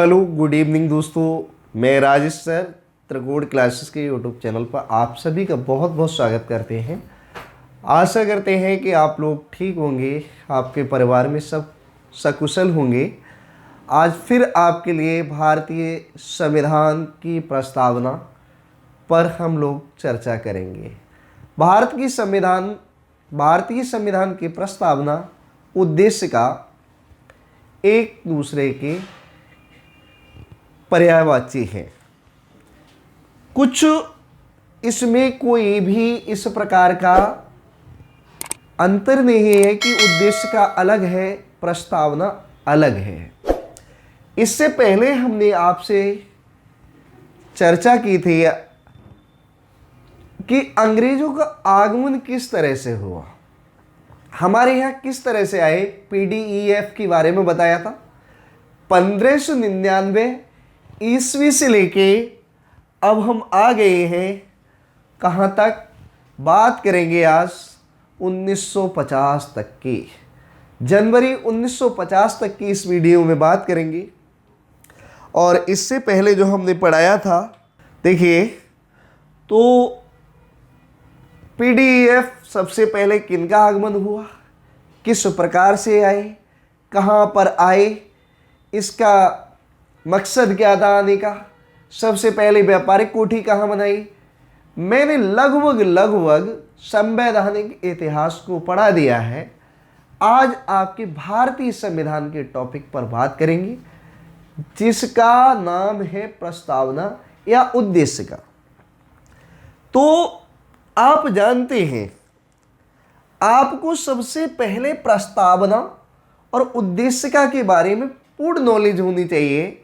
Hello good evening दोस्तों, मैं Rajesh sir त्रिकोण क्लासेस के यूट्यूब चैनल पर आप सभी का बहुत बहुत स्वागत करते हैं। आशा करते हैं कि आप लोग ठीक होंगे, आपके परिवार में सब सकुशल होंगे। आज फिर आपके लिए भारतीय संविधान की प्रस्तावना पर हम लोग चर्चा करेंगे। भारतीय संविधान की प्रस्तावना उद्देश्य का एक दूसरे के पर्यायवाची है। कुछ इसमें कोई भी इस प्रकार का अंतर नहीं है कि उद्देश्य का अलग है, प्रस्तावना अलग है। इससे पहले हमने आपसे चर्चा की थी कि अंग्रेजों का आगमन किस तरह से हुआ, हमारे यहाँ किस तरह से आए। पीडीईएफ के बारे में बताया था। 1599 ईस्वी से लेके अब हम आ गए हैं कहाँ तक, बात करेंगे आज 1950 तक की। जनवरी 1950 तक की इस वीडियो में बात करेंगे। और इससे पहले जो हमने पढ़ाया था, देखिए तो पीडीएफ सबसे पहले किनका आगमन हुआ, किस प्रकार से आए, कहाँ पर आए, इसका मकसद क्या था आने का, सबसे पहले व्यापारिक कोठी कहाँ बनाई। मैंने लगभग संवैधानिक इतिहास को पढ़ा दिया है। आज आपके भारतीय संविधान के टॉपिक पर बात करेंगे जिसका नाम है प्रस्तावना या उद्देश्य का। तो आप जानते हैं, आपको सबसे पहले प्रस्तावना और उद्देश्य के बारे में पूर्ण नॉलेज होनी चाहिए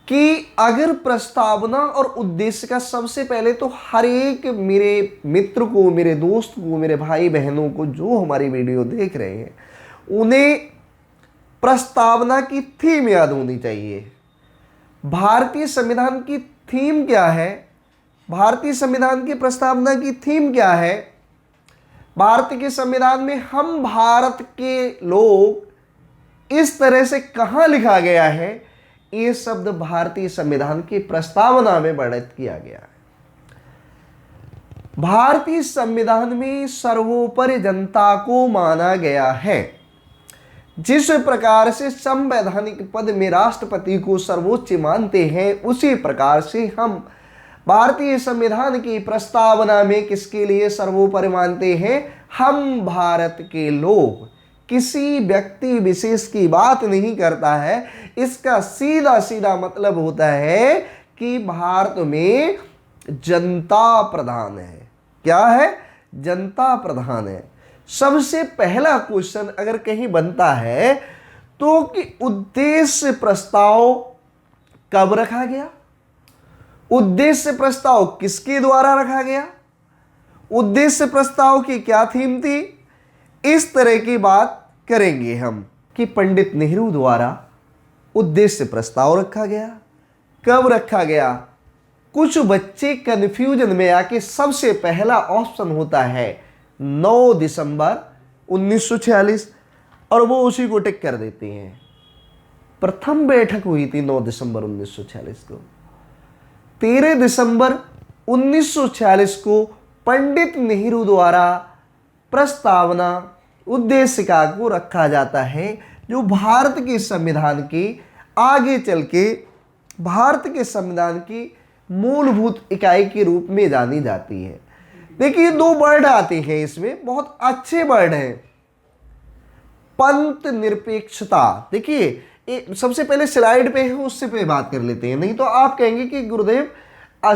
कि अगर प्रस्तावना और उद्देश्य का सबसे पहले तो हर एक मेरे मित्र को, मेरे दोस्त को, मेरे भाई बहनों को जो हमारी वीडियो देख रहे हैं, उन्हें प्रस्तावना की थीम याद होनी चाहिए। भारतीय संविधान की थीम क्या है, भारतीय संविधान की प्रस्तावना की थीम क्या है। भारत के संविधान में हम भारत के लोग इस तरह से कहां लिखा गया है, ये शब्द भारतीय संविधान की प्रस्तावना में वर्णित किया गया है। भारतीय संविधान में सर्वोपरि जनता को माना गया है। जिस प्रकार से संवैधानिक पद में राष्ट्रपति को सर्वोच्च मानते हैं, उसी प्रकार से हम भारतीय संविधान की प्रस्तावना में किसके लिए सर्वोपरि मानते हैं, हम भारत के लोग। किसी व्यक्ति विशेष की बात नहीं करता है। इसका सीधा सीधा मतलब होता है कि भारत में जनता प्रधान है। क्या है? जनता प्रधान है। सबसे पहला क्वेश्चन अगर कहीं बनता है तो कि उद्देश्य प्रस्ताव कब रखा गया, उद्देश्य प्रस्ताव किसके द्वारा रखा गया, उद्देश्य प्रस्ताव की क्या थीम थी, इस तरह की बात करेंगे हम कि पंडित नेहरू द्वारा उद्देश्य प्रस्ताव रखा गया। कब रखा गया? कुछ बच्चे कंफ्यूजन में आके सबसे पहला ऑप्शन होता है 9 दिसंबर 1946 और वो उसी को टिक कर देते हैं। प्रथम बैठक हुई थी 9 दिसंबर 1946 को। 13 दिसंबर 1946 को पंडित नेहरू द्वारा प्रस्तावना उद्देश्य को रखा जाता है, जो भारत के संविधान की आगे चल के भारत के संविधान की मूलभूत इकाई के रूप में जानी जाती है। देखिए 2 वर्ड आते हैं इसमें, बहुत अच्छे वर्ड हैं। पंथ निरपेक्षता, देखिए सबसे पहले स्लाइड पे है, उससे पे बात कर लेते हैं, नहीं तो आप कहेंगे कि गुरुदेव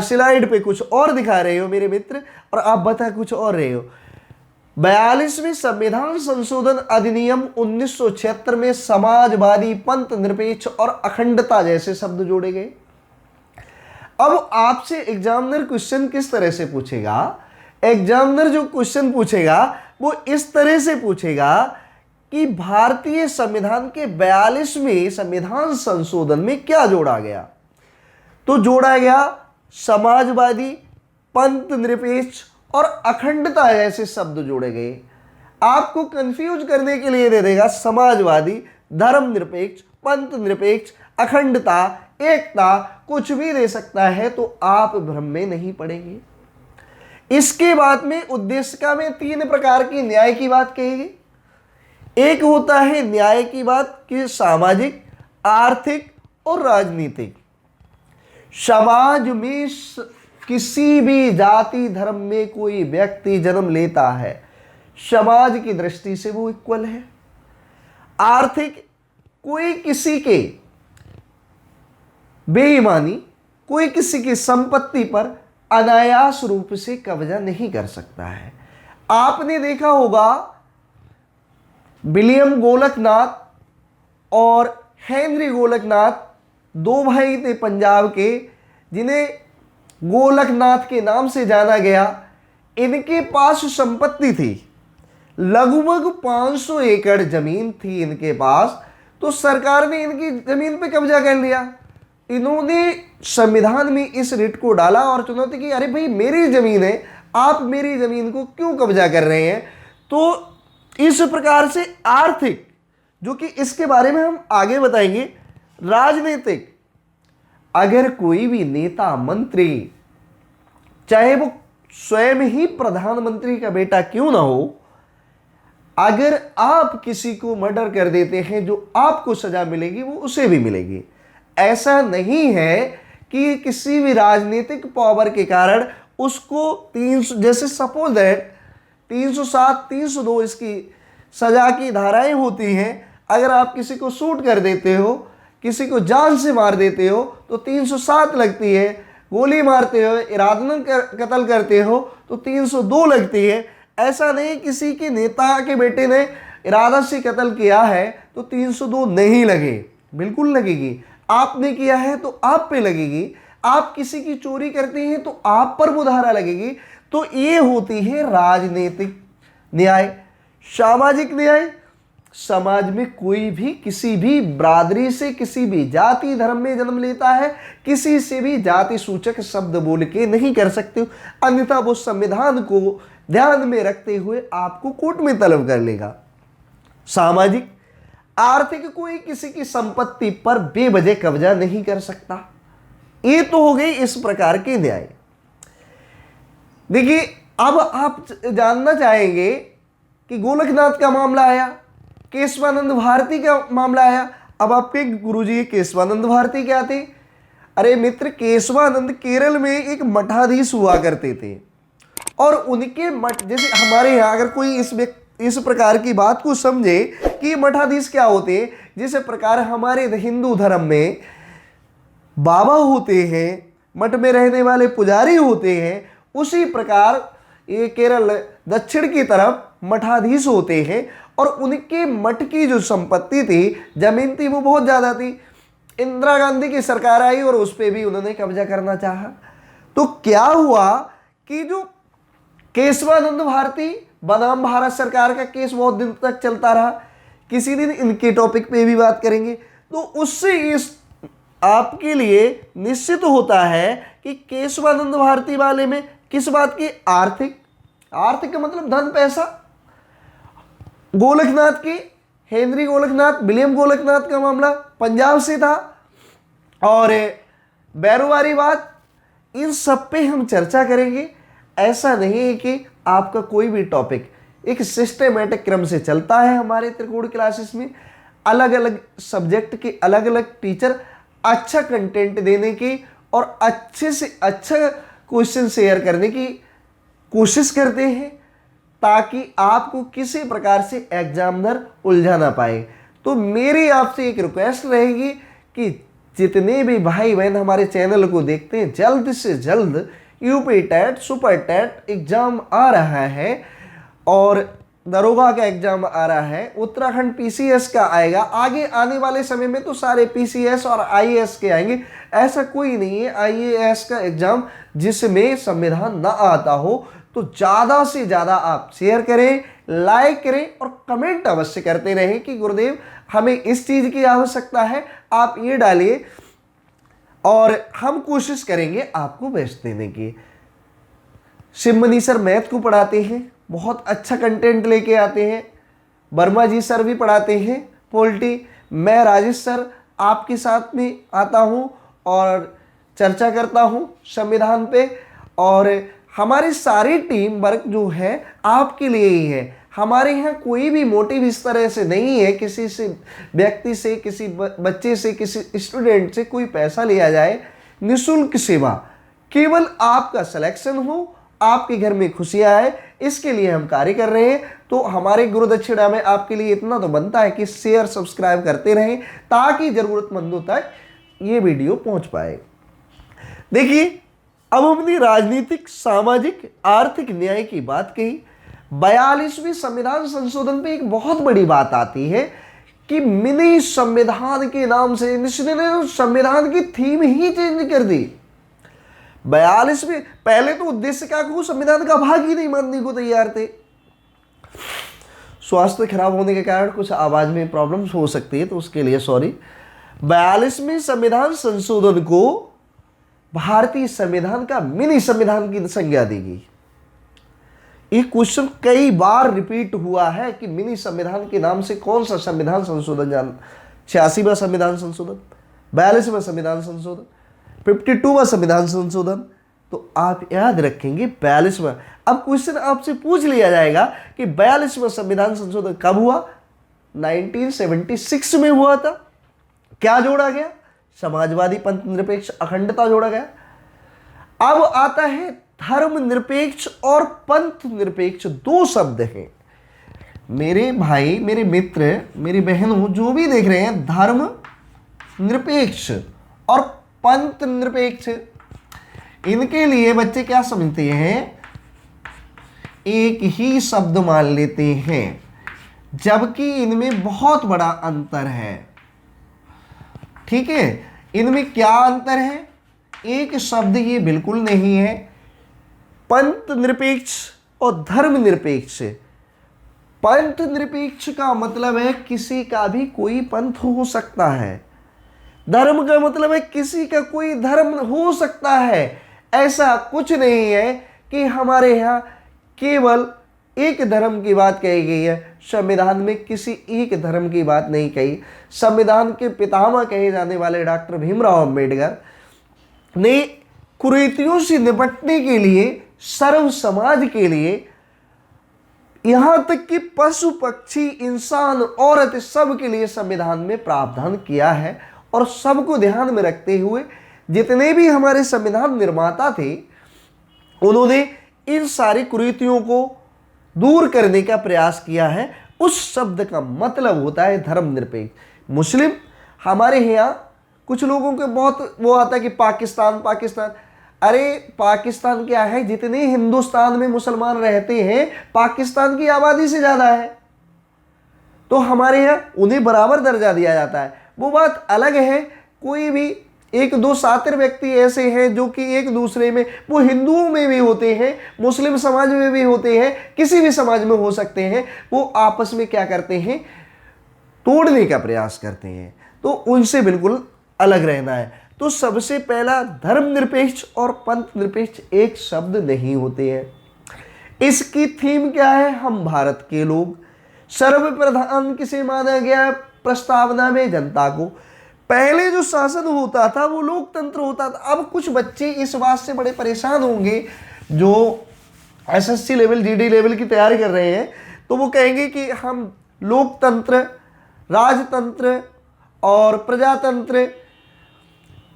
स्लाइड पे कुछ और दिखा रहे हो मेरे मित्र और आप बता कुछ और रहे हो। 42वें संविधान संशोधन अधिनियम 1976 में समाजवादी, पंथ निरपेक्ष और अखंडता जैसे शब्द जोड़े गए। अब आपसे एग्जामिनर क्वेश्चन किस तरह से पूछेगा, एग्जामिनर जो क्वेश्चन पूछेगा वो इस तरह से पूछेगा कि भारतीय संविधान के 42वें संविधान संशोधन में क्या जोड़ा गया। तो जोड़ा गया समाजवादी, पंथ निरपेक्ष और अखंडता जैसे शब्द जोड़े गए। आपको कंफ्यूज करने के लिए दे देगा समाजवादी, धर्मनिरपेक्ष पंथ निरपेक्ष, अखंडता, एकता कुछ भी दे सकता है, तो आप भ्रम में नहीं पड़ेंगे। इसके बाद में उद्देशिका में 3 प्रकार की न्याय की बात कहेगी। एक होता है न्याय की बात कि सामाजिक, आर्थिक और राजनीतिक। समाज में किसी भी जाति धर्म में कोई व्यक्ति जन्म लेता है, समाज की दृष्टि से वो इक्वल है। आर्थिक, कोई किसी के बेईमानी, कोई किसी की संपत्ति पर अनायास रूप से कब्जा नहीं कर सकता है। आपने देखा होगा विलियम गोलकनाथ और हेनरी गोलकनाथ 2 भाई थे पंजाब के, जिन्हें गोलकनाथ के नाम से जाना गया। इनके पास संपत्ति थी, लगभग 500 एकड़ जमीन थी इनके पास। तो सरकार ने इनकी जमीन पे कब्जा कर लिया। इन्होंने संविधान में इस रिट को डाला और चुनौती की, अरे भाई मेरी जमीन है, आप मेरी जमीन को क्यों कब्जा कर रहे हैं। तो इस प्रकार से आर्थिक, जो कि इसके बारे में हम आगे बताएंगे। राजनीतिक, अगर कोई भी नेता मंत्री, चाहे वो स्वयं ही प्रधानमंत्री का बेटा क्यों ना हो, अगर आप किसी को मर्डर कर देते हैं, जो आपको सजा मिलेगी वो उसे भी मिलेगी। ऐसा नहीं है कि किसी भी राजनीतिक पावर के कारण उसको 300, जैसे सपोज दैट 307, 302 इसकी सजा की धाराएं होती हैं। अगर आप किसी को शूट कर देते हो, किसी को जान से मार देते हो तो 307 लगती है, गोली मारते हो, इरादतन कत्ल करते हो तो 302 लगती है। ऐसा नहीं किसी के नेता के बेटे ने इरादा से कत्ल किया है तो 302 नहीं लगे, बिल्कुल लगेगी। आपने किया है तो आप पे लगेगी। आप किसी की चोरी करते हैं तो आप पर वो धारा लगेगी। तो ये होती है राजनीतिक न्याय। सामाजिक न्याय, समाज में कोई भी किसी भी बरादरी से, किसी भी जाति धर्म में जन्म लेता है, किसी से भी जाति सूचक शब्द बोल के नहीं कर सकते हो, अन्यथा वो संविधान को ध्यान में रखते हुए आपको कोर्ट में तलब कर लेगा। सामाजिक, आर्थिक, कोई किसी की संपत्ति पर बेवजह कब्जा नहीं कर सकता। ये तो हो गई इस प्रकार के न्याय। देखिए, अब आप जानना चाहेंगे कि गोलकनाथ का मामला आया, केशवानंद भारती का मामला आया। अब आपके गुरुजी केशवानंद भारती क्या थे? अरे मित्र, केशवानंद केरल में एक मठाधीश हुआ करते थे और उनके मठ, जैसे हमारे यहाँ अगर कोई इस प्रकार की बात को समझे कि मठाधीश क्या होते हैं, जिस प्रकार हमारे हिंदू धर्म में बाबा होते हैं, मठ में रहने वाले पुजारी होते हैं, उसी प्रकार ये केरल दक्षिण की तरफ मठाधीश होते हैं और उनके मठ की जो संपत्ति थी, जमीन थी, वो बहुत ज़्यादा थी। इंदिरा गांधी की सरकार आई और उस पर भी उन्होंने कब्जा करना चाहा। तो क्या हुआ कि जो केशवानंद भारती बनाम भारत सरकार का केस बहुत दिन तक चलता रहा। किसी दिन इनके टॉपिक पे भी बात करेंगे। तो उससे इस आपके लिए निश्चित होता है कि केशवानंद भारती वाले में किस बात की, आर्थिक का मतलब धन पैसा। गोलकनाथ की, हेनरी गोलकनाथ, विलियम गोलकनाथ का मामला पंजाब से था और बैरोवारी बात, इन सब पे हम चर्चा करेंगे। ऐसा नहीं है कि आपका कोई भी टॉपिक एक सिस्टमेटिक क्रम से चलता है। हमारे त्रिकोण क्लासेस में अलग अलग सब्जेक्ट के अलग अलग टीचर अच्छा कंटेंट देने की और अच्छे से अच्छा क्वेश्चन शेयर करने की कोशिश करते हैं, ताकि आपको किसी प्रकार से एग्जामिनर उलझा ना पाए। तो मेरी आपसे एक रिक्वेस्ट रहेगी कि जितने भी भाई बहन हमारे चैनल को देखते हैं, जल्द से जल्द UP TET, super TET exam आ रहा है और दरोगा का एग्जाम आ रहा है, उत्तराखंड पीसीएस का आएगा। आगे आने वाले समय में तो सारे पीसीएस और आईएएस के आएंगे। ऐसा कोई नहीं है आईएएस का एग्जाम जिसमें संविधान ना आता हो। तो ज़्यादा से ज़्यादा आप शेयर करें, लाइक करें और कमेंट अवश्य करते रहें कि गुरुदेव हमें इस चीज़ की आवश्यकता है, आप ये डालिए और हम कोशिश करेंगे आपको बेस्ट देने की। शिवमणि सर मैथ को पढ़ाते हैं, बहुत अच्छा कंटेंट लेके आते हैं। वर्मा जी सर भी पढ़ाते हैं पॉलिटी। मैं राजेश सर आपके साथ में आता हूं और चर्चा करता हूं संविधान पे। और हमारी सारी टीम वर्क जो है आपके लिए ही है। हमारे यहाँ कोई भी मोटिव इस तरह से नहीं है किसी से, व्यक्ति से, किसी बच्चे से, किसी स्टूडेंट से कोई पैसा लिया जाए। निःशुल्क सेवा, केवल आपका सिलेक्शन हो, आपके घर में खुशियां आए, इसके लिए हम कार्य कर रहे हैं। तो हमारे गुरु दक्षिणा में आपके लिए इतना तो बनता है कि शेयर सब्सक्राइब करते रहें ताकि जरूरतमंदों तक ये वीडियो पहुंच पाए। देखिए, अब हमने राजनीतिक, सामाजिक, आर्थिक न्याय की बात कही। 42वें संविधान संशोधन पे एक बहुत बड़ी बात आती है कि मिनी संविधान के नाम से इसने संविधान की थीम ही चेंज कर दी। 42वें, पहले तो उद्देश्य का को संविधान का भाग ही नहीं मानने को तैयार थे। स्वास्थ्य खराब होने के कारण कुछ आवाज में प्रॉब्लम्स हो सकती है, तो उसके लिए सॉरी। 42वें संविधान संशोधन को भारतीय संविधान का मिनी संविधान की संज्ञा दी गई। एक क्वेश्चन कई बार रिपीट हुआ है कि मिनी संविधान के नाम से कौन सा संविधान संशोधन जान? 86वां संविधान संशोधन, 42वां संविधान संशोधन, 52वां संविधान संशोधन। तो आप याद रखेंगे 42वां। अब क्वेश्चन आपसे पूछ लिया जाएगा कि 42वां संविधान संशोधन कब हुआ? 1976 में हुआ था। क्या जोड़ा गया? समाजवादी, पंथ निरपेक्ष, अखंडता जोड़ा गया। अब आता है धर्मनिरपेक्ष और पंथ निरपेक्ष, दो शब्द हैं। मेरे भाई, मेरे मित्र, मेरी बहनों जो भी देख रहे हैं, धर्म निरपेक्ष और पंथ निरपेक्ष, इनके लिए बच्चे क्या समझते हैं? एक ही शब्द मान लेते हैं, जबकि इनमें बहुत बड़ा अंतर है। ठीक है, इनमें क्या अंतर है? एक शब्द ये बिल्कुल नहीं है। पंथ निरपेक्ष और धर्म निरपेक्ष। पंथ निरपेक्ष का मतलब है किसी का भी कोई पंथ हो सकता है। धर्म का मतलब है किसी का कोई धर्म हो सकता है। ऐसा कुछ नहीं है कि हमारे यहाँ केवल एक धर्म की बात कही गई है। संविधान में किसी एक धर्म की बात नहीं कही। संविधान के पितामह कहे जाने वाले डॉक्टर भीमराव अंबेडकर ने कुरीतियों से निपटने के लिए, सर्व समाज के लिए, यहां तक कि पशु पक्षी, इंसान, औरत, सब के लिए संविधान में प्रावधान किया है। और सबको ध्यान में रखते हुए जितने भी हमारे संविधान निर्माता थे, उन्होंने इन सारी कुरीतियों को दूर करने का प्रयास किया है। उस शब्द का मतलब होता है धर्मनिरपेक्ष। मुस्लिम, हमारे यहाँ कुछ लोगों के बहुत वो आता है कि पाकिस्तान, पाकिस्तान। अरे पाकिस्तान क्या है? जितने हिंदुस्तान में मुसलमान रहते हैं, पाकिस्तान की आबादी से ज्यादा है। तो हमारे यहाँ उन्हें बराबर दर्जा दिया जाता है। वो बात अलग है, कोई भी एक दो शातिर व्यक्ति ऐसे हैं जो कि एक दूसरे में, वो हिंदुओं में भी होते हैं, मुस्लिम समाज में भी होते हैं, किसी भी समाज में हो सकते हैं, वो आपस में क्या करते हैं? तोड़ने का प्रयास करते हैं। तो उनसे बिल्कुल अलग रहना है। तो सबसे पहला, धर्मनिरपेक्ष और पंथ निरपेक्ष एक शब्द नहीं होते हैं। इसकी थीम क्या है? हम भारत के लोग। सर्वप्रधान किसे माना गया प्रस्तावना में? जनता को। पहले जो शासन होता था वो लोकतंत्र होता था। अब कुछ बच्चे इस बात से बड़े परेशान होंगे जो एसएससी लेवल, जीडी लेवल की तैयारी कर रहे हैं, तो वो कहेंगे कि हम लोकतंत्र, राजतंत्र और प्रजातंत्र,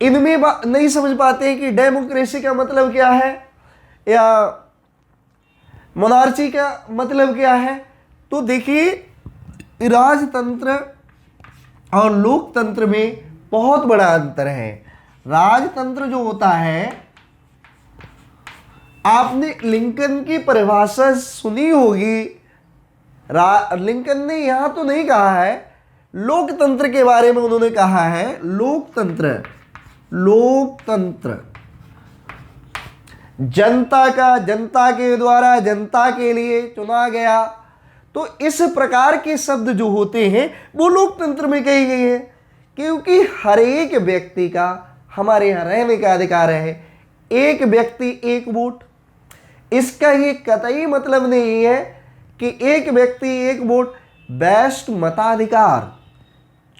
इनमें नहीं समझ पाते हैं कि डेमोक्रेसी का मतलब क्या है या मोनार्ची का मतलब क्या है। तो देखिए, राजतंत्र और लोकतंत्र में बहुत बड़ा अंतर है। राजतंत्र जो होता है, आपने लिंकन की परिभाषा सुनी होगी। लिंकन ने यहां तो नहीं कहा है, लोकतंत्र के बारे में उन्होंने कहा है। लोकतंत्र, लोकतंत्र जनता का, जनता के द्वारा, जनता के लिए चुना गया। तो इस प्रकार के शब्द जो होते हैं वो लोकतंत्र में कही गई है, क्योंकि हर एक व्यक्ति का हमारे यहाँ रहने का अधिकार है। एक व्यक्ति एक वोट, इसका ये कतई मतलब नहीं है कि एक व्यक्ति एक वोट। बेस्ट मताधिकार,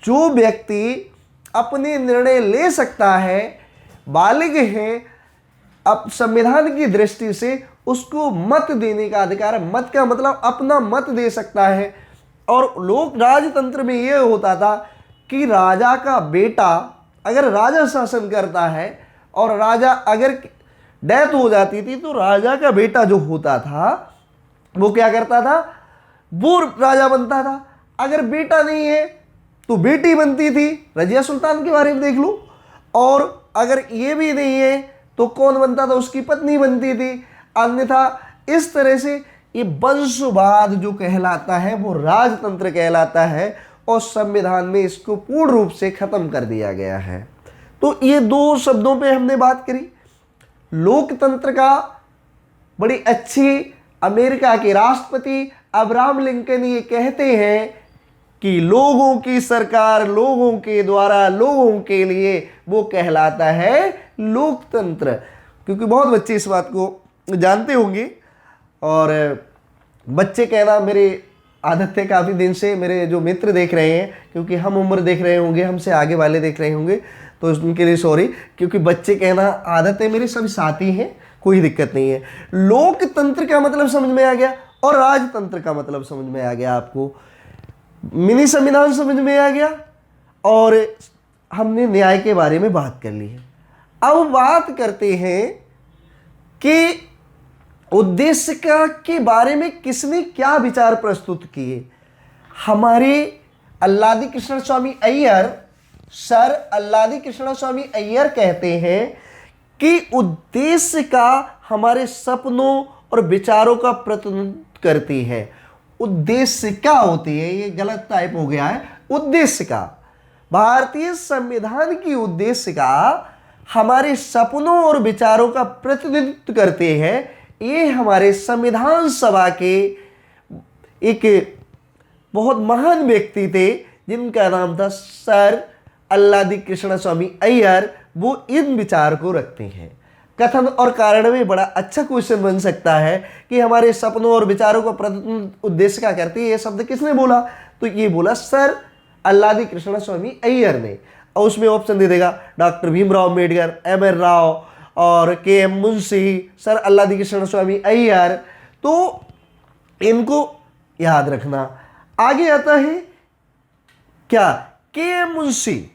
जो व्यक्ति अपने निर्णय ले सकता है, बालिग है, अब संविधान की दृष्टि से उसको मत देने का अधिकार है। मत का मतलब अपना मत दे सकता है। और लोक राजतंत्र में यह होता था कि राजा का बेटा अगर राजा शासन करता है और राजा अगर डेथ हो जाती थी तो राजा का बेटा जो होता था वो क्या करता था, वो राजा बनता था। अगर बेटा नहीं है तो बेटी बनती थी, रजिया सुल्तान के बारे में देख लो। और अगर ये भी नहीं है तो कौन बनता था, उसकी पत्नी बनती थी। अन्यथा इस तरह से ये वंशवाद जो कहलाता है वो राजतंत्र कहलाता है और संविधान में इसको पूर्ण रूप से खत्म कर दिया गया है। तो ये दो शब्दों पे हमने बात करी। लोकतंत्र का बड़ी अच्छी अमेरिका के राष्ट्रपति अब्राहम लिंकन ये कहते हैं कि लोगों की सरकार लोगों के द्वारा लोगों के लिए वो कहलाता है लोकतंत्र। क्योंकि बहुत बच्चे इस बात को जानते होंगे और बच्चे कहना मेरे आदत है काफ़ी दिन से, मेरे जो मित्र देख रहे हैं, क्योंकि हम उम्र देख रहे होंगे, हमसे आगे वाले देख रहे होंगे, तो उनके लिए सॉरी, क्योंकि बच्चे कहना आदत है, मेरे सभी साथी हैं, कोई दिक्कत नहीं है। लोकतंत्र का मतलब समझ में आ गया और राजतंत्र का मतलब समझ में आ गया, आपको मिनी संविधान समझ में आ गया और हमने न्याय के बारे में बात कर ली है। अब बात करते हैं कि उद्देश्य का के बारे में किसने क्या विचार प्रस्तुत किए। हमारे अल्लादी कृष्ण स्वामी अय्यर, सर अल्लादी कृष्ण स्वामी अय्यर कहते हैं कि उद्देश्य का हमारे सपनों और विचारों का प्रतिनिधित्व करती है। उद्देश्य क्या होती है, ये गलत टाइप हो गया है। उद्देश्य का, भारतीय संविधान की उद्देश्य का हमारे सपनों और विचारों का प्रतिनिधित्व करते हैं। ये हमारे संविधान सभा के एक बहुत महान व्यक्ति थे जिनका नाम था सर अल्लादी कृष्ण स्वामी अय्यर। वो इन विचार को रखते हैं। कथन और कारण में बड़ा अच्छा क्वेश्चन बन सकता है कि हमारे सपनों और विचारों का प्रतिनिधित्व उद्देश्य का करती है। ये शब्द किसने बोला, तो ये बोला सर अल्लादी कृष्ण स्वामी अय्यर ने। और उसमें ऑप्शन दे देगा डॉक्टर भीमराव अम्बेडकर, एम.एन. राव और के.एम. मुंशी, सर अल्लादी कृष्ण स्वामी अय्यर। तो इनको याद रखना। आगे आता है क्या, के.एम. मुंशी।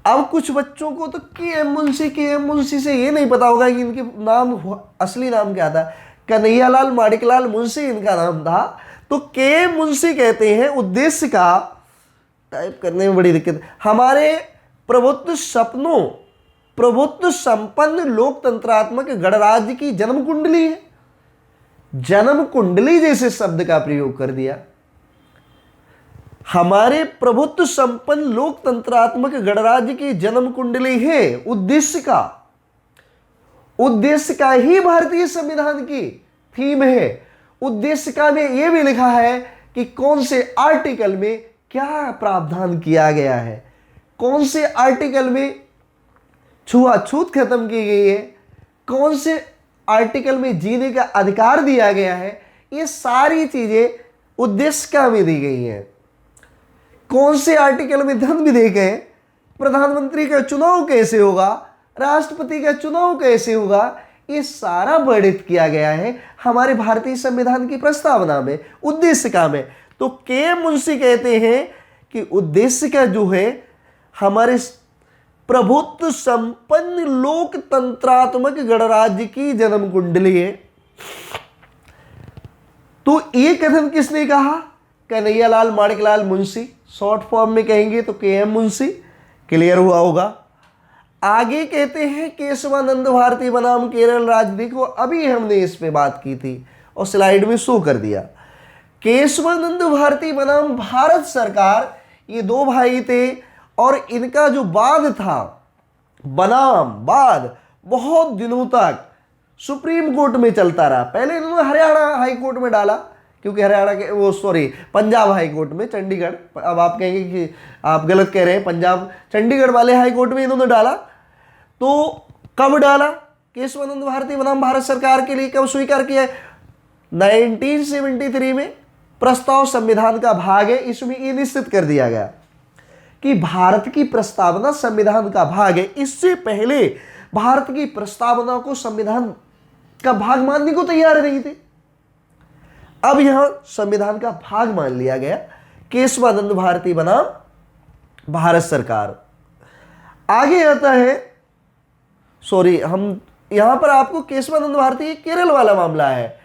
अब कुछ बच्चों को तो के.एम. मुंशी से ये नहीं पता होगा कि इनके नाम असली नाम क्या था। कन्हैयालाल माणिकलाल मुंशी इनका नाम था। तो के.एम. मुंशी कहते हैं उद्देश्य का, टाइप करने में बड़ी दिक्कत, हमारे प्रभुत्व सपनों, प्रभुत्व संपन्न लोकतंत्रात्मक गणराज्य की जन्म कुंडली है। जन्म कुंडली जैसे शब्द का प्रयोग कर दिया। हमारे प्रभुत्व संपन्न लोकतंत्रात्मक गणराज्य की जन्म कुंडली है उद्देश्य का। उद्देश्य का ही भारतीय संविधान की थीम है। उद्देश्य का में यह भी लिखा है कि कौन से आर्टिकल में क्या प्रावधान किया गया है, कौन से आर्टिकल में छुआछूत खत्म की गई है, कौन से आर्टिकल में जीने का अधिकार दिया गया है। ये सारी चीजें उद्देश्य का में दी गई हैं। कौन से आर्टिकल में धन विधेयक है, प्रधानमंत्री का चुनाव कैसे होगा, राष्ट्रपति का चुनाव कैसे होगा, ये सारा वर्णित किया गया है हमारे भारतीय संविधान की प्रस्तावना में, उद्देश्य का में। तो के.एम. मुंशी कहते हैं कि उद्देश्य का जो है हमारे प्रभुत्व संपन्न लोकतंत्रात्मक गणराज्य की जन्म कुंडली है। तो ये कथन किसने कहा, कन्हैयालाल माणिकलाल मुंशी। शॉर्ट फॉर्म में कहेंगे तो के.एम. मुंशी। क्लियर हुआ होगा। आगे कहते हैं केशवानंद भारती बनाम केरल राज्य। देखो अभी हमने इस पे बात की थी और स्लाइड में शो कर दिया। केशवानंद भारती बनाम भारत सरकार, ये दो भाई थे और इनका जो वाद था, बनाम वाद बहुत दिनों तक सुप्रीम कोर्ट में चलता रहा। पहले इन्होंने हरियाणा हाई कोर्ट में डाला, क्योंकि हरियाणा के वो पंजाब हाई कोर्ट में, चंडीगढ़, अब आप कहेंगे कि आप गलत कह रहे हैं, पंजाब चंडीगढ़ वाले हाई कोर्ट में इन्होंने डाला। तो कब डाला, केशवानंद भारती बनाम भारत सरकार के लिए कब स्वीकार किया, 1973 में। प्रस्ताव संविधान का भाग है, इसमें ये निश्चित कर दिया गया कि भारत की प्रस्तावना संविधान का भाग है। इससे पहले भारत की प्रस्तावना को संविधान का भाग मानने को तैयार नहीं थे। अब यहां संविधान का भाग मान लिया गया। केशवानंद भारती बनाम भारत सरकार। आगे आता है, सॉरी, हम यहां पर आपको केशवानंद भारती केरल वाला मामला है,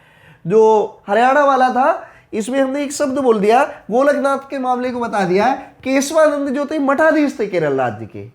जो हरियाणा वाला था, इसमें हमने एक शब्द बोल दिया, गोलकनाथ के मामले को बता दिया है। केशवानंद जो थे मठाधीश थे केरल राज्य के।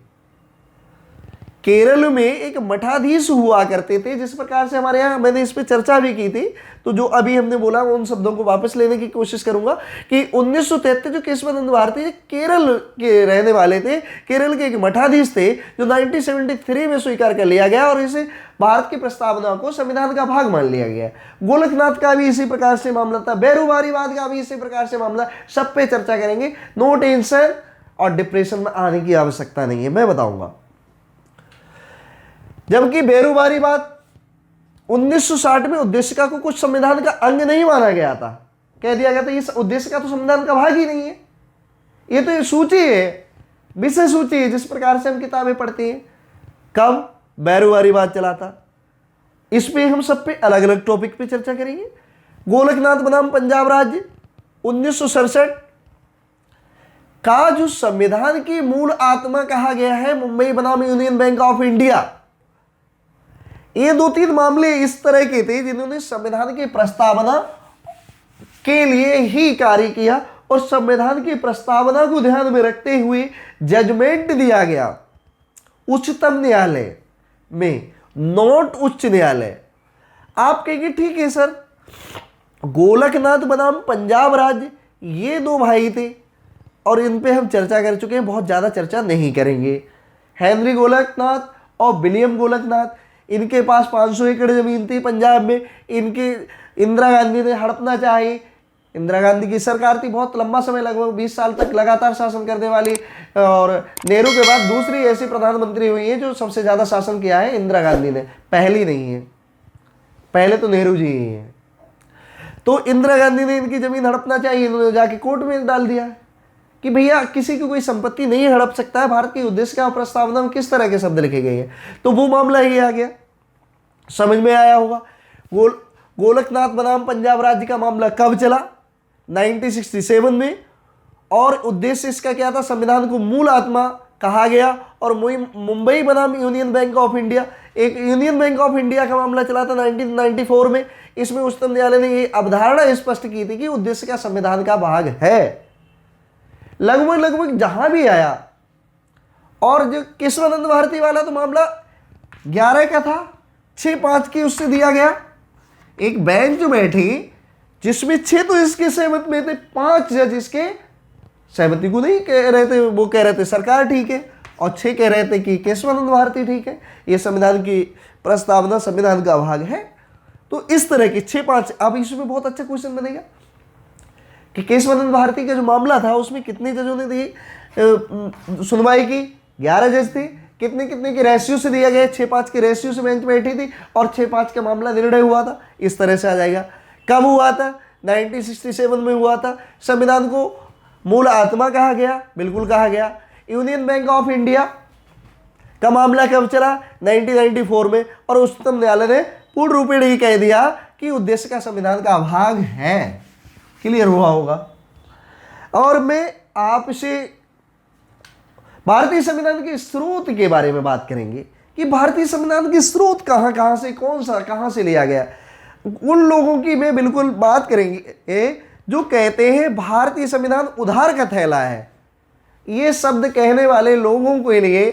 केरल में एक मठाधीश हुआ करते थे, जिस प्रकार से हमारे यहाँ, मैंने इस पर चर्चा भी की थी, तो जो अभी हमने बोला उन शब्दों को वापस लेने की कोशिश करूंगा कि 1933 जो केशवानंद भारती केरल के रहने वाले थे, केरल के एक मठाधीश थे, जो 1973 में स्वीकार कर लिया गया और इसे भारत की प्रस्तावना को संविधान का भाग मान लिया गया। गोलकनाथ का भी इसी प्रकार से मामला था, बेरूवारीवाद का भी इसी प्रकार से मामला। सब पे चर्चा करेंगे। नो टेंशन और डिप्रेशन में आने की आवश्यकता नहीं है, मैं बताऊंगा। जबकि बेरूवारीवाद 1960 में उद्देशिका को कुछ संविधान का अंग नहीं माना गया था। कह दिया गया था ये उद्देशिका तो संविधान का भाग ही नहीं है, ये तो ये सूची है, विषय सूची है, जिस प्रकार से हम किताबें पढ़ते हैं। कब बेरूवारीवाद चला था, इस पे हम सब पे अलग अलग टॉपिक पे चर्चा करेंगे। गोलकनाथ बनाम पंजाब राज्य 1967 का जो संविधान की मूल आत्मा कहा गया है, मुंबई बनाम यूनियन बैंक ऑफ इंडिया। ये 2-3 मामले इस तरह के थे जिन्होंने संविधान की प्रस्तावना के लिए ही कार्य किया और संविधान की प्रस्तावना को ध्यान में रखते हुए जजमेंट दिया गया उच्चतम न्यायालय में, नॉट उच्च न्यायालय। आप कहेंगे ठीक है सर, गोलकनाथ बनाम पंजाब राज्य, ये 2 भाई थे और इन पे हम चर्चा कर चुके हैं, बहुत ज़्यादा चर्चा नहीं करेंगे। हेनरी गोलकनाथ और विलियम गोलकनाथ, इनके पास 500 एकड़ जमीन थी पंजाब में। इनके इंदिरा गांधी ने हड़पना चाही। इंदिरा गांधी की सरकार थी, बहुत लंबा समय, लगभग 20 साल तक लगातार शासन करने वाली, और नेहरू के बाद दूसरी ऐसी प्रधानमंत्री हुई है जो सबसे ज़्यादा शासन किया है इंदिरा गांधी ने, पहली नहीं है, पहले तो नेहरू जी ही हैं। तो इंदिरा गांधी ने इनकी ज़मीन हड़पना चाहिए, इन्होंने जाके कोर्ट में डाल दिया कि भैया किसी की कोई संपत्ति नहीं हड़प सकता है। भारत की उद्देशिका प्रस्तावना में किस तरह के शब्द लिखे गए हैं, तो वो मामला ही आ गया, समझ में आया होगा। गोलकनाथ बनाम पंजाब राज्य का मामला कब चला? 1967 में। और उद्देश्य इसका क्या था? संविधान को मूल आत्मा कहा गया। और मुंबई बनाम यूनियन बैंक ऑफ इंडिया, एक यूनियन बैंक ऑफ इंडिया का मामला चला था 1994 में। इसमें उच्चतम न्यायालय ने ये अवधारणा स्पष्ट की थी कि उद्देश्य का संविधान का भाग है। लगभग जहां भी आया, और जो केशवानंद भारती वाला तो मामला 11 का था, 6-5 की उससे दिया गया। एक बेंच जो बैठी जिसमें 6 तो इसके सहमत में थे, 5 जज इसके सहमति को नहीं कह रहे थे, वो कह रहे थे सरकार ठीक है, और 6 कह रहे थे कि केशवानंद भारती ठीक है, ये संविधान की प्रस्तावना संविधान का भाग है। तो इस तरह के 6-5। अब इसमें बहुत अच्छा क्वेश्चन बनेगा कि केशवानंद भारती का जो मामला था उसमें कितने जजों ने दी सुनवाई की? 11 जज थे। कितने के रेशियो से दिया गया? 6-5 के रेशियो से बेंच बैठी थी और 6-5 का मामला निर्णय हुआ था। इस तरह से आ जाएगा। कब हुआ था? 1967 में हुआ था। संविधान को मूल आत्मा कहा गया, बिल्कुल कहा गया। यूनियन बैंक ऑफ इंडिया का मामला कब चला? 1994 में। और उच्चतम न्यायालय ने पूर्ण रूपेण ही कह दिया कि उद्देश्य का संविधान का भाग है। क्लियर हुआ होगा। और मैं आपसे भारतीय संविधान के स्रोत के बारे में बात करेंगे कि भारतीय संविधान के स्रोत कहां से, कहां से लिया गया। उन लोगों की मैं बिल्कुल बात करेंगे जो कहते हैं भारतीय संविधान उधार का थैला है। ये शब्द कहने वाले लोगों के लिए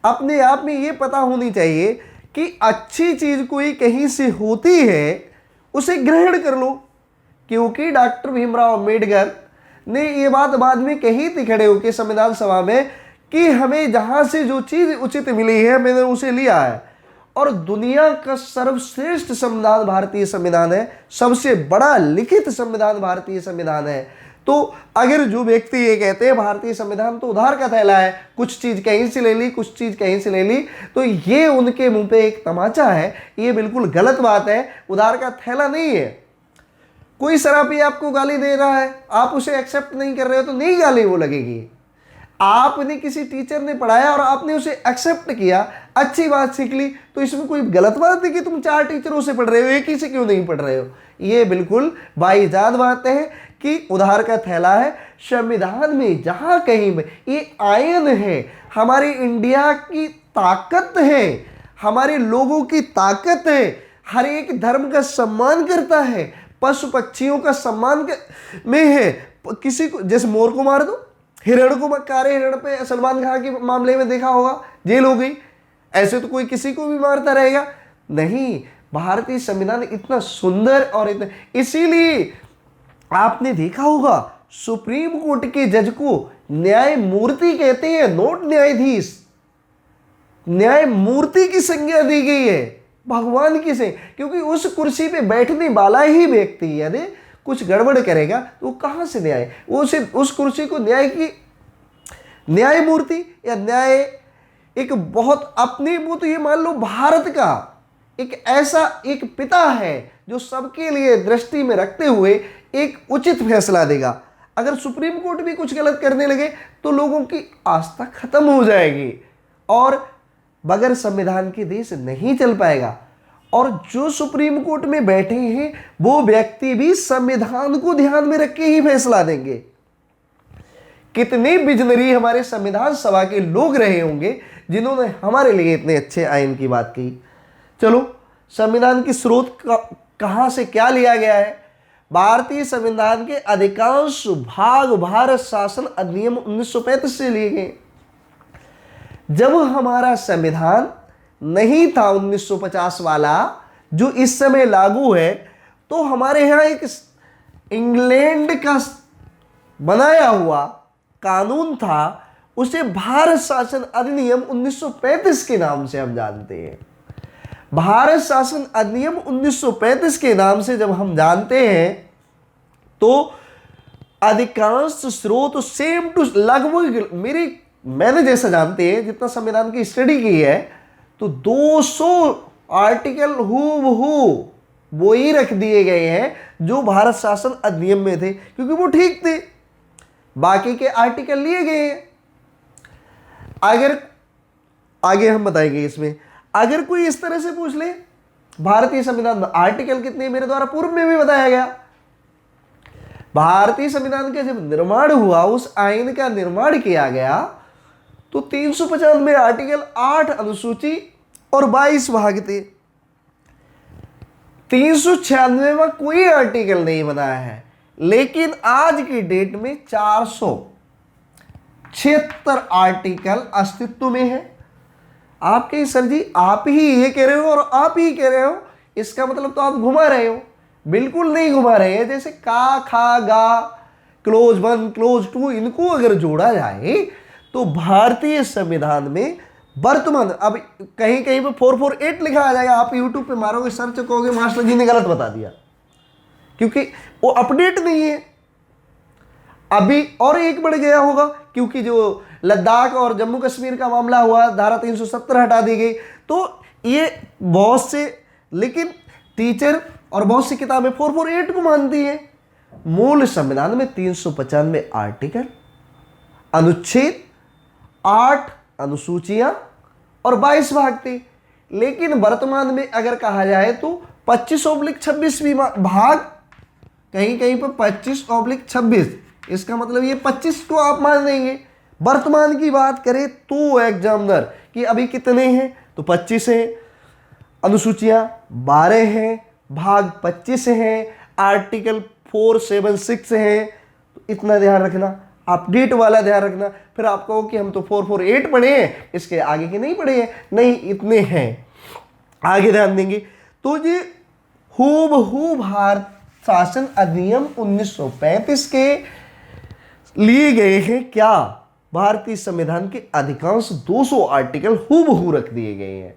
अपने आप में ये पता होनी चाहिए कि अच्छी चीज कोई कहीं से होती है उसे ग्रहण कर लो। क्योंकि डॉक्टर भीमराव अम्बेडकर ने ये बात बाद में कही थी खड़े होकर संविधान सभा में कि हमें जहां से जो चीज उचित मिली है मैंने उसे लिया है। और दुनिया का सर्वश्रेष्ठ संविधान भारतीय संविधान है, सबसे बड़ा लिखित संविधान भारतीय संविधान है। तो अगर जो व्यक्ति ये कहते हैं भारतीय संविधान तो उधार का थैला है, कुछ चीज कहीं से ले ली, कुछ चीज कहीं से ले ली, तो ये उनके मुंह पे एक तमाचा है। ये बिल्कुल गलत बात है। उधार का थैला नहीं है। कोई शराबी आपको गाली दे रहा है, आप उसे एक्सेप्ट नहीं कर रहे हो तो नहीं गाली वो लगेगी। आपने किसी टीचर ने पढ़ाया और आपने उसे एक्सेप्ट किया, अच्छी बात सीख ली, तो इसमें कोई गलत बात है कि तुम 4 टीचरों से पढ़ रहे हो, एक ही से क्यों नहीं पढ़ रहे हो? ये बिल्कुल बाइजाद बात है कि उधार का थैला है। संविधान में जहां कहीं में ये आयन है, हमारे इंडिया की ताकत है, हमारे लोगों की ताकत है, हर एक धर्म का सम्मान करता है, पशु पक्षियों का सम्मान में है। किसी को जैसे मोर को मार दो, हिरण को, कारे हिरण पे सलमान खान के मामले में देखा होगा, जेल हो गई। ऐसे तो कोई किसी को भी मारता रहेगा नहीं। भारतीय संविधान इतना सुंदर और इतना, इसीलिए आपने देखा होगा सुप्रीम कोर्ट के जज को न्यायमूर्ति कहते हैं, नोट न्यायाधीश। न्यायमूर्ति की संज्ञा दी गई है, भगवान की से, क्योंकि उस कुर्सी पे बैठने वाला ही व्यक्ति यदि कुछ गड़बड़ करेगा तो वो कहां से न्याय, वो सिर्फ उस कुर्सी को न्याय की न्यायमूर्ति या न्याय एक बहुत अपने, वो तो ये मान लो भारत का एक ऐसा एक पिता है जो सबके लिए दृष्टि में रखते हुए एक उचित फैसला देगा। अगर सुप्रीम कोर्ट भी कुछ गलत करने लगे तो लोगों की आस्था खत्म हो जाएगी और बगैर संविधान के देश नहीं चल पाएगा। और जो सुप्रीम कोर्ट में बैठे हैं वो व्यक्ति भी संविधान को ध्यान में रख के ही फैसला देंगे। कितने विजनरी हमारे संविधान सभा के लोग रहे होंगे जिन्होंने हमारे लिए इतने अच्छे आयन की बात की। चलो, संविधान की स्रोत कहां से क्या लिया गया है? भारतीय संविधान के अधिकांश भाग भारत शासन अधिनियम 1935 से लिए गए। जब हमारा संविधान नहीं था 1950 वाला जो इस समय लागू है, तो हमारे यहाँ एक इंग्लैंड का बनाया हुआ कानून था, उसे भारत शासन अधिनियम 1935 के नाम से हम जानते हैं। भारत शासन अधिनियम 1935 के नाम से जब हम जानते हैं तो अधिकांश स्रोत सेम टू लगभग मैंने जैसा जानते हैं, जितना संविधान की स्टडी की है, तो 200 आर्टिकल हूबहू वो ही रख दिए गए हैं जो भारत शासन अधिनियम में थे, क्योंकि वो ठीक थे। बाकी के आर्टिकल लिए गए हैं। अगर आगे हम बताएंगे इसमें, अगर कोई इस तरह से पूछ ले भारतीय संविधान में आर्टिकल कितने, मेरे द्वारा पूर्व में भी बताया गया। भारतीय संविधान का जब निर्माण हुआ, उस आयन का निर्माण किया गया, तो 395 आर्टिकल, 8 अनुसूची और 22 भाग थे। 396वां कोई आर्टिकल नहीं बनाया है, लेकिन आज की डेट में 476 आर्टिकल अस्तित्व में है। आप कहीं सर जी आप ही ये कह रहे हो और आप ही कह रहे हो, इसका मतलब तो आप घुमा रहे हो। बिल्कुल नहीं घुमा रहे हैं। जैसे का, खा, गा, क्लोज 1 क्लोज 2 इनको अगर जोड़ा जाए तो भारतीय संविधान में वर्तमान, अब कहीं कहीं पे 448 लिखा आ जाएगा, आप यूट्यूब पे मारोगे, सर्च करोगे, मास्टर जी ने गलत बता दिया, क्योंकि वो अपडेट नहीं है। अभी और एक बढ़ गया होगा, क्योंकि जो लद्दाख और जम्मू कश्मीर का मामला हुआ, धारा 370 हटा दी गई, तो ये बहुत से, लेकिन टीचर और बहुत सी किताबें 448 को मानती है। मूल संविधान में 395 आर्टिकल, अनुच्छेद, 8 अनुसूचियां और 22 भाग थे। लेकिन वर्तमान में अगर कहा जाए तो 25/26 भाग, कहीं कहीं पर 25/26, इसका मतलब ये 25 को आप मान देंगे। वर्तमान की बात करें तो एग्जामिनर कि अभी कितने हैं, तो 25 हैं, अनुसूचियां 12 हैं, भाग 25 हैं, आर्टिकल 476 हैं। तो इतना ध्यान रखना, अपडेट वाला ध्यान रखना। फिर आप कहो कि हम तो 448 पढ़े हैं, इसके आगे के नहीं पढ़े हैं, नहीं इतने हैं, आगे ध्यान देंगे। तो ये हूबहू भारत शासन अधिनियम 1935 के लिए गए हैं। क्या भारतीय संविधान के अधिकांश 200 आर्टिकल हूबहू रख दिए गए हैं।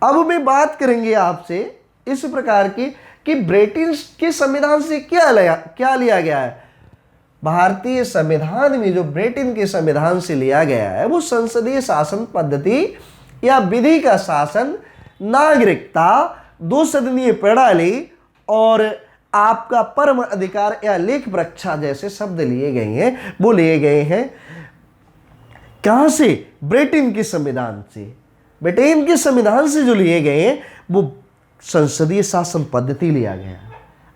अब मैं बात करेंगे आपसे इस प्रकार की कि ब्रिटिश के संविधान से क्या लिया गया है। भारतीय संविधान में जो ब्रिटेन के संविधान से लिया गया है वो संसदीय शासन पद्धति या विधि का शासन, नागरिकता, 2 सदनीय प्रणाली और आपका परम अधिकार या लेख परीक्षा जैसे शब्द लिए गए हैं। वो लिए गए हैं कहां से? ब्रिटेन के संविधान से। ब्रिटेन के संविधान से जो लिए गए हैं वो संसदीय शासन पद्धति लिया गया।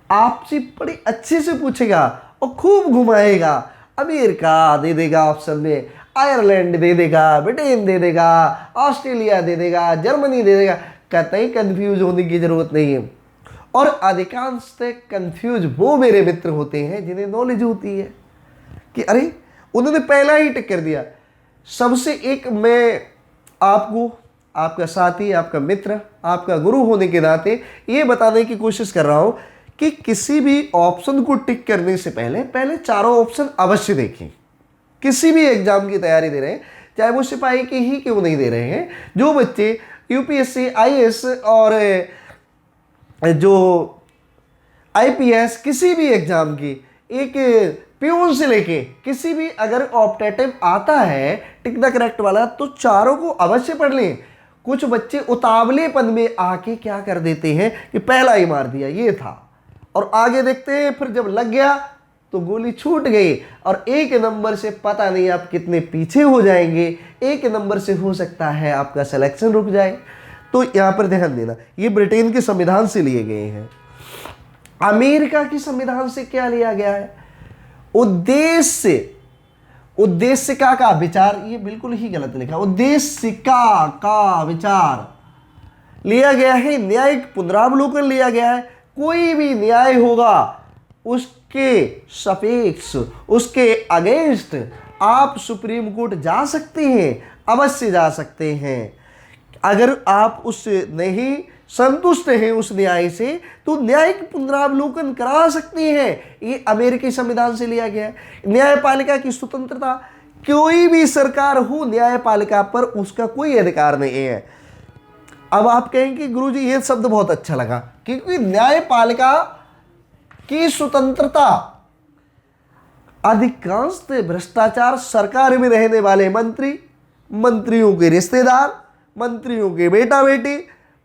आपसे बड़े अच्छे से पूछेगा और खूब घुमाएगा। अमेरिका दे देगा ऑप्शन में, आयरलैंड दे देगा, ब्रिटेन दे देगा, ऑस्ट्रेलिया दे देगा, जर्मनी दे देगा। कतई कंफ्यूज होने की जरूरत नहीं है। और अधिकांश कंफ्यूज वो मेरे मित्र होते हैं जिन्हें नॉलेज होती है कि अरे उन्होंने पहला ही टिक कर दिया। सबसे एक मैं आपको, आपका साथी, आपका मित्र, आपका गुरु होने के नाते ये बताने की कोशिश कर रहा हूं कि किसी भी ऑप्शन को टिक करने से पहले चारों ऑप्शन अवश्य देखें। किसी भी एग्जाम की तैयारी दे रहे हैं, चाहे वो सिपाही की ही क्यों नहीं दे रहे हैं, जो बच्चे यूपीएससी, आईएएस और जो आईपीएस किसी भी एग्जाम की, एक प्यून से लेके किसी भी अगर ऑप्टेटिव आता है टिक द करेक्ट वाला, तो चारों को अवश्य पढ़ लें। कुछ बच्चे उतावलेपन में आके क्या कर देते हैं कि पहला ही मार दिया, ये था, और आगे देखते हैं फिर जब लग गया तो गोली छूट गई और एक नंबर से पता नहीं आप कितने पीछे हो जाएंगे। एक नंबर से हो सकता है आपका सिलेक्शन रुक जाए। तो यहां पर ध्यान देना, ये ब्रिटेन के संविधान से लिए गए हैं। अमेरिका के संविधान से क्या लिया गया है? उद्देश्य का विचार, ये बिल्कुल ही गलत लिखा। उद्देश्य का विचार लिया गया है, न्यायिक पुनरावलोकन लिया गया है। कोई भी न्याय होगा उसके सपेक्ष, उसके अगेंस्ट आप सुप्रीम कोर्ट जा सकते हैं, अवश्य जा सकते हैं। अगर आप उससे नहीं संतुष्ट हैं उस न्याय से, तो न्यायिक पुनरावलोकन करा सकते हैं। ये अमेरिकी संविधान से लिया गया है। न्यायपालिका की स्वतंत्रता, कोई भी सरकार हो न्यायपालिका पर उसका कोई अधिकार नहीं है। अब आप कहेंगे गुरुजी ये शब्द बहुत अच्छा लगा, क्योंकि न्यायपालिका की स्वतंत्रता, अधिकांश भ्रष्टाचार सरकार में रहने वाले मंत्री, मंत्रियों के रिश्तेदार, मंत्रियों के बेटा बेटी,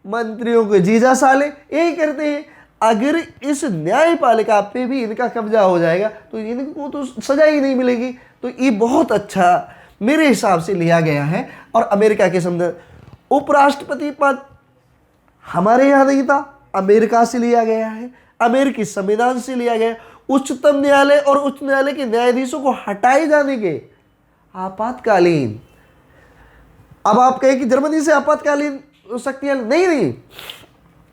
मंत्रियों के जीजा साले यही करते हैं। अगर इस न्यायपालिका पे भी इनका कब्जा हो जाएगा तो इनको तो सजा ही नहीं मिलेगी। तो ये बहुत अच्छा मेरे हिसाब से लिया गया है। और अमेरिका के संविधान, उपराष्ट्रपति पद हमारे यहाँ नहीं था, अमेरिका से लिया गया है, अमेरिकी संविधान से लिया गया। उच्चतम न्यायालय और उच्च न्यायालय के न्यायाधीशों को हटाए जाने के आपातकालीन, अब आप कहें कि जर्मनी से आपातकालीन शक्तियां नहीं,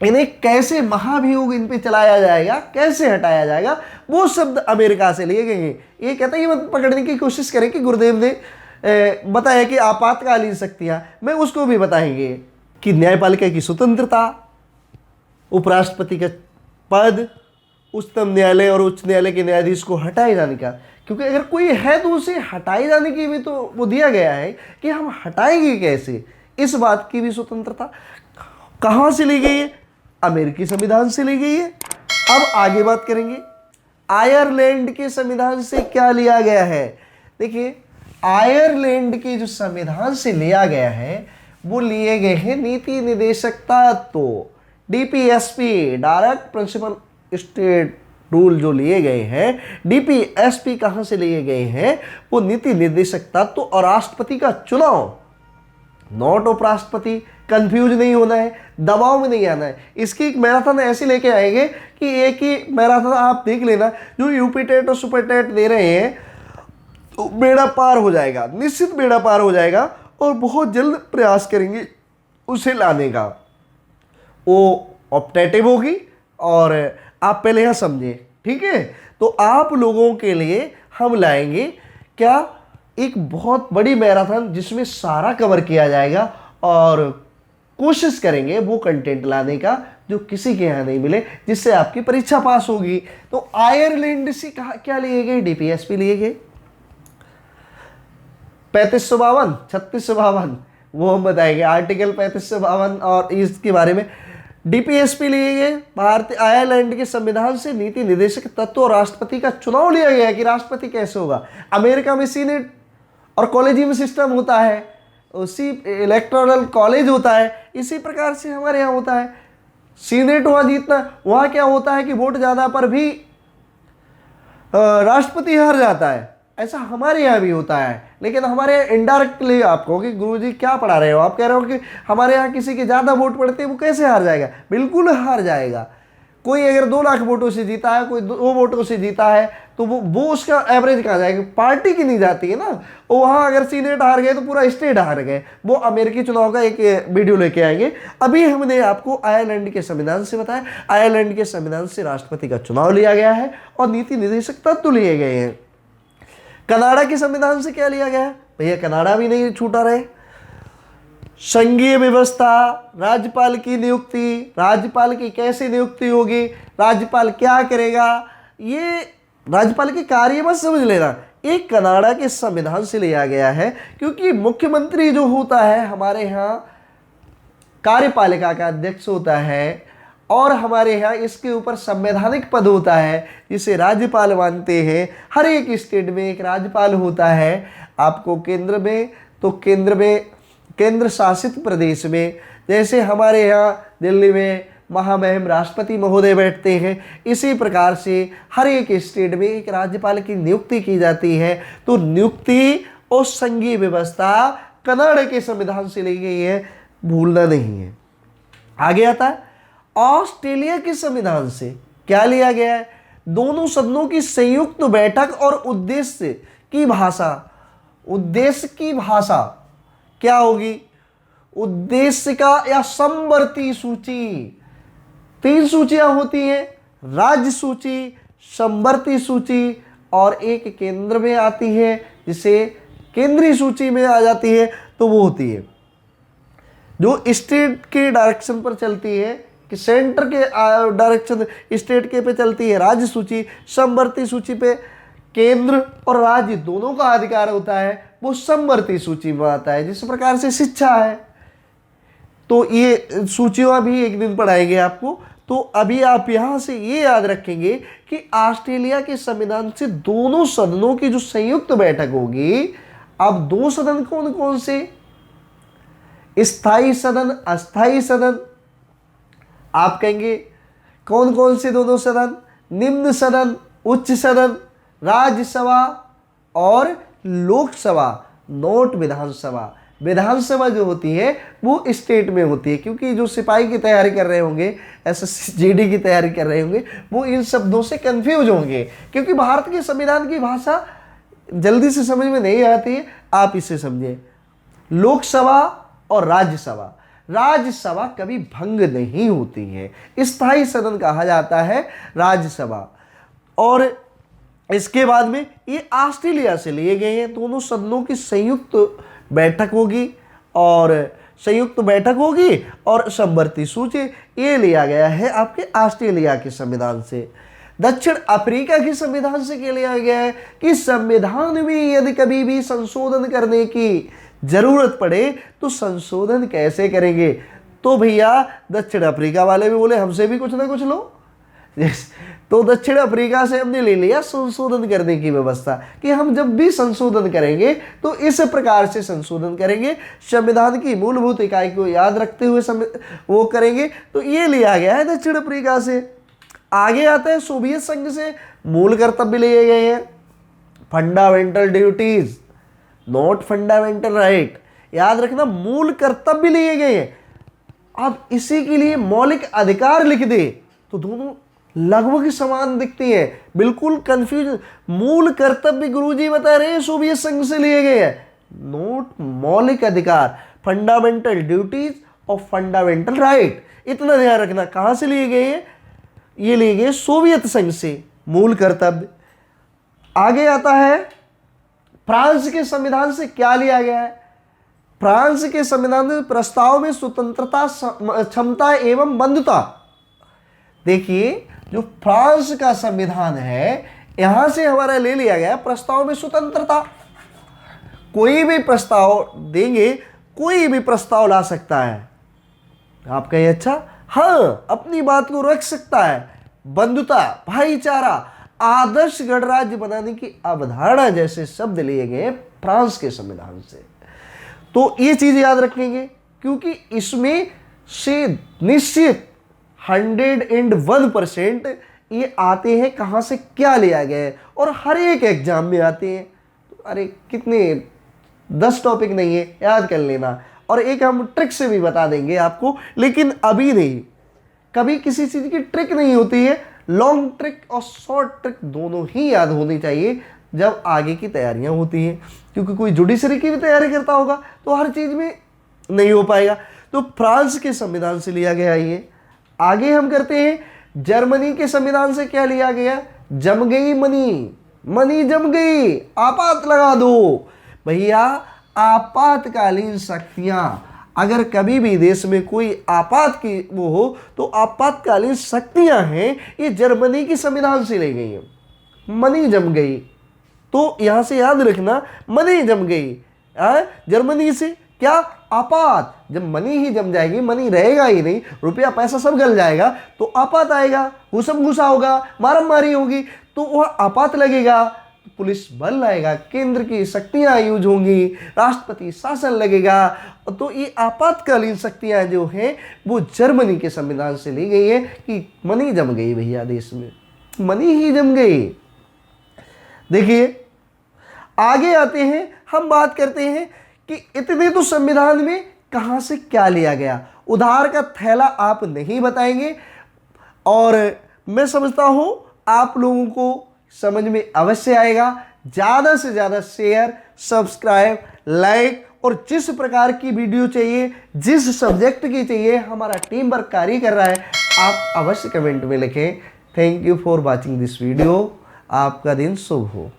इन्हें कैसे महाभियोग इन पे चलाया जाएगा, कैसे हटाया जाएगा, वो शब्द अमेरिका से लिए गए हैं। ये कहते हैं, ये मत पकड़ने की कोशिश करें कि गुरुदेव ने बताया कि आपातकालीन शक्तियां, मैं उसको भी बताएंगे कि न्यायपालिका की स्वतंत्रता, उपराष्ट्रपति का पद, उच्चतम न्यायालय और उच्च न्यायालय के न्यायाधीश को हटाए जाने का, क्योंकि अगर कोई है तो उसे हटाए जाने की भी तो वो दिया गया है कि हम हटाएंगे कैसे, इस बात की भी स्वतंत्रता कहां से ली गई है? अमेरिकी संविधान से ली गई है। अब आगे बात करेंगे आयरलैंड के संविधान से क्या लिया गया है। देखिए, आयरलैंड के जो संविधान से लिया गया है वो लिए गए हैं नीति निदेशक तत्व, DPSP, direct principle state rule जो लिए गए हैं। डीपीएसपी कहां से लिए गए हैं? वो नीति निर्देशक तत्व और राष्ट्रपति का चुनाव, नॉट उपराष्ट्रपति। कंफ्यूज नहीं होना है, दबाव में नहीं आना है। इसकी एक मैराथन ऐसे लेके आएंगे कि एक ही मैराथन आप देख लेना, जो यूपी टेट और सुपर टेट दे रहे हैं तो बेड़ा पार हो जाएगा, निश्चित बेड़ा पार हो जाएगा, और बहुत जल्द प्रयास करेंगे उसे लाने का। वो ऑप्टेटिव होगी, और आप पहले यहां समझे, ठीक है। तो आप लोगों के लिए हम लाएंगे क्या, एक बहुत बड़ी मैराथन जिसमें सारा कवर किया जाएगा, और कोशिश करेंगे वो कंटेंट लाने का जो किसी के यहाँ नहीं मिले, जिससे आपकी परीक्षा पास होगी। तो आयरलैंड से कहा क्या लिए गए? डीपीएसपी लिए गए। 3552, 3652 वो हम बताएंगे, आर्टिकल 3552 और इसके बारे में। डीपीएसपी लिए गए। भारतीय आयरलैंड के संविधान से नीति निदेशक तत्व और राष्ट्रपति का चुनाव लिया गया कि राष्ट्रपति कैसे होगा। अमेरिका में सीनेट और कॉलेजियम सिस्टम होता है, उसी इलेक्टोरल कॉलेज होता है, इसी प्रकार से हमारे यहाँ होता है। सीनेट वहाँ जीतना, वहाँ क्या होता है कि वोट ज़्यादा पर भी राष्ट्रपति हार जाता है, ऐसा हमारे यहाँ भी होता है, लेकिन हमारे यहाँ इनडायरेक्टली आप कहोगे गुरुजी क्या पढ़ा रहे हो, आप कह रहे हो कि हमारे यहाँ किसी के ज़्यादा वोट पड़ते हैं वो कैसे हार जाएगा, बिल्कुल हार जाएगा। कोई अगर 2 लाख वोटों से जीता है, कोई 2 वोटों से जीता है, तो वो उसका एवरेज कहाँ जाएगा, पार्टी की नहीं जाती है ना। वो वहाँ अगर सीनेट हार गए तो पूरा स्टेट हार गए। वो अमेरिकी चुनाव का एक वीडियो लेके आएंगे। अभी हमने आपको आयरलैंड के संविधान से बताया, आयरलैंड के संविधान से राष्ट्रपति का चुनाव लिया गया है और नीति निर्देशक तत्व लिए गए हैं। कनाडा के संविधान से क्या लिया गया है, भैया कनाडा भी नहीं छूटा रहे। संघीय व्यवस्था, राज्यपाल की नियुक्ति, राज्यपाल की कैसे नियुक्ति होगी, राज्यपाल क्या करेगा, ये राज्यपाल के कार्य मत समझ लेना, एक कनाडा के संविधान से लिया गया है। क्योंकि मुख्यमंत्री जो होता है हमारे यहाँ कार्यपालिका का अध्यक्ष होता है, और हमारे यहाँ इसके ऊपर संवैधानिक पद होता है जिसे राज्यपाल मानते हैं। हर एक स्टेट में एक राज्यपाल होता है। आपको केंद्र में तो केंद्र शासित प्रदेश में, जैसे हमारे यहाँ दिल्ली में महामहिम राष्ट्रपति महोदय बैठते हैं, इसी प्रकार से हर एक स्टेट में एक राज्यपाल की नियुक्ति की जाती है। तो नियुक्ति और संघीय व्यवस्था कनाडा के संविधान से ली गई है, भूलना नहीं है। आगे आता है ऑस्ट्रेलिया के संविधान से क्या लिया गया है, दोनों सदनों की संयुक्त बैठक और उद्देश्य की भाषा क्या होगी, उद्देश्य का या समवर्ती सूची। 3 सूचियां होती हैं, राज्य सूची, समवर्ती सूची और एक केंद्र में आती है जिसे केंद्रीय सूची में आ जाती है। तो वो होती है जो स्टेट के डायरेक्शन पर चलती है, कि सेंटर के डायरेक्शन स्टेट के पे चलती है राज्य सूची, समवर्ती सूची पे केंद्र और राज्य दोनों का अधिकार होता है, वो समवर्ती सूची में आता है। जिस प्रकार से शिक्षा है, तो ये सूचियां भी एक दिन पढ़ाएंगे आपको। तो अभी आप यहां से ये याद रखेंगे कि ऑस्ट्रेलिया के संविधान से दोनों सदनों की जो संयुक्त बैठक होगी, अब 2 सदन कौन कौन से, स्थायी सदन, अस्थायी सदन। आप कहेंगे कौन कौन से दोनों सदन, निम्न सदन, उच्च सदन, राज्यसभा और लोकसभा, नोट विधानसभा। विधानसभा जो होती है वो स्टेट में होती है, क्योंकि जो सिपाही की तैयारी कर रहे होंगे, SSGD की तैयारी कर रहे होंगे, वो इन शब्दों से कंफ्यूज होंगे, क्योंकि भारत के संविधान की भाषा जल्दी से समझ में नहीं आती है। आप इसे समझिए, लोकसभा और राज्यसभा। राज्यसभा कभी भंग नहीं होती है, स्थायी सदन कहा जाता है राज्यसभा। और इसके बाद में ये ऑस्ट्रेलिया से लिए गए हैं, दोनों सदनों की संयुक्त बैठक होगी और समवर्ती सूची, ये लिया गया है आपके ऑस्ट्रेलिया के संविधान से। दक्षिण अफ्रीका के संविधान से क्या लिया गया है कि संविधान में यदि कभी भी संशोधन करने की जरूरत पड़े तो संशोधन कैसे करेंगे। तो भैया दक्षिण अफ्रीका वाले भी बोले हमसे भी कुछ ना कुछ लो, तो दक्षिण अफ्रीका से हमने ले लिया संशोधन करने की व्यवस्था, कि हम जब भी संशोधन करेंगे तो इस प्रकार से संशोधन करेंगे, संविधान की मूलभूत इकाई को याद रखते हुए वो करेंगे। तो ये लिया गया है दक्षिण अफ्रीका से। आगे आता है सोवियत संघ से मूल कर्तव्य लिए गए हैं, fundamental duties, not fundamental right. याद रखना, मूल कर्तव्य लिए गए हैं। अब इसी के लिए मौलिक अधिकार लिख दे तो दोनों लगभग समान दिखती है, बिल्कुल कंफ्यूजन। मूल कर्तव्य गुरुजी बता रहे हैं सोवियत संघ से लिए गए हैं, नोट मौलिक अधिकार, फंडामेंटल ड्यूटीज और फंडामेंटल राइट। इतना ध्यान रखना, कहां से लिए गए हैं, ये लिए गए सोवियत संघ से मूल कर्तव्य। आगे आता है फ्रांस के संविधान से क्या लिया गया है। फ्रांस के संविधान में प्रस्ताव में स्वतंत्रता, क्षमता एवं बंधुता। देखिए जो फ्रांस का संविधान है, यहां से हमारा ले लिया गया प्रस्ताव में स्वतंत्रता। कोई भी प्रस्ताव देंगे, कोई भी प्रस्ताव ला सकता है। आप कहें अच्छा, हाँ अपनी बात को रख सकता है। बंधुता, भाईचारा, आदर्श गणराज्य बनाने की अवधारणा जैसे शब्द लिए गए फ्रांस के संविधान से। तो ये चीज याद रखेंगे, क्योंकि इसमें से निश्चित 101% ये आते हैं कहां से क्या लिया गया है, और हर एक एग्जाम में आते हैं। अरे कितने 10 टॉपिक नहीं है, याद कर लेना। और एक हम ट्रिक से भी बता देंगे आपको, लेकिन अभी नहीं। कभी किसी चीज़ की ट्रिक नहीं होती है, लॉन्ग ट्रिक और शॉर्ट ट्रिक दोनों ही याद होनी चाहिए जब आगे की तैयारियां होती हैं, क्योंकि कोई जुडिशरी की भी तैयारी करता होगा तो हर चीज़ में नहीं हो पाएगा। तो फ्रांस के संविधान से लिया गया ये। आगे हम करते हैं जर्मनी के संविधान से। क्या लिया गया? जम गई मनी, मनी जम गई, आपात लगा दो भैया। आपातकालीन शक्तियां, अगर कभी भी देश में कोई आपात की वो हो तो आपातकालीन शक्तियां हैं, ये जर्मनी के संविधान से ली गई है। मनी जम गई, तो यहां से याद रखना, मनी जम गई जर्मनी से। क्या? आपात। जब मनी ही जम जाएगी, मनी रहेगा ही नहीं, रुपया पैसा सब गल जाएगा, तो आपात आएगा, घुसम घुसा होगा, मारम मारी होगी, तो वह आपात लगेगा, पुलिस बल आएगा, केंद्र की शक्तियां यूज होंगी, राष्ट्रपति शासन लगेगा। तो ये आपातकालीन शक्तियां जो हैं वो जर्मनी के संविधान से ली गई है कि मनी जम गई भैया, देश में मनी ही जम गई। देखिए आगे आते हैं, हम बात करते हैं कि इतने तो संविधान में कहां से क्या लिया गया। उधार का थैला आप नहीं बताएंगे, और मैं समझता हूं आप लोगों को समझ में अवश्य आएगा। ज़्यादा से ज़्यादा शेयर, सब्सक्राइब, लाइक, और जिस प्रकार की वीडियो चाहिए, जिस सब्जेक्ट की चाहिए, हमारा टीम वर्क कार्य कर रहा है, आप अवश्य कमेंट में लिखें। Thank you for watching this video. आपका दिन शुभ हो।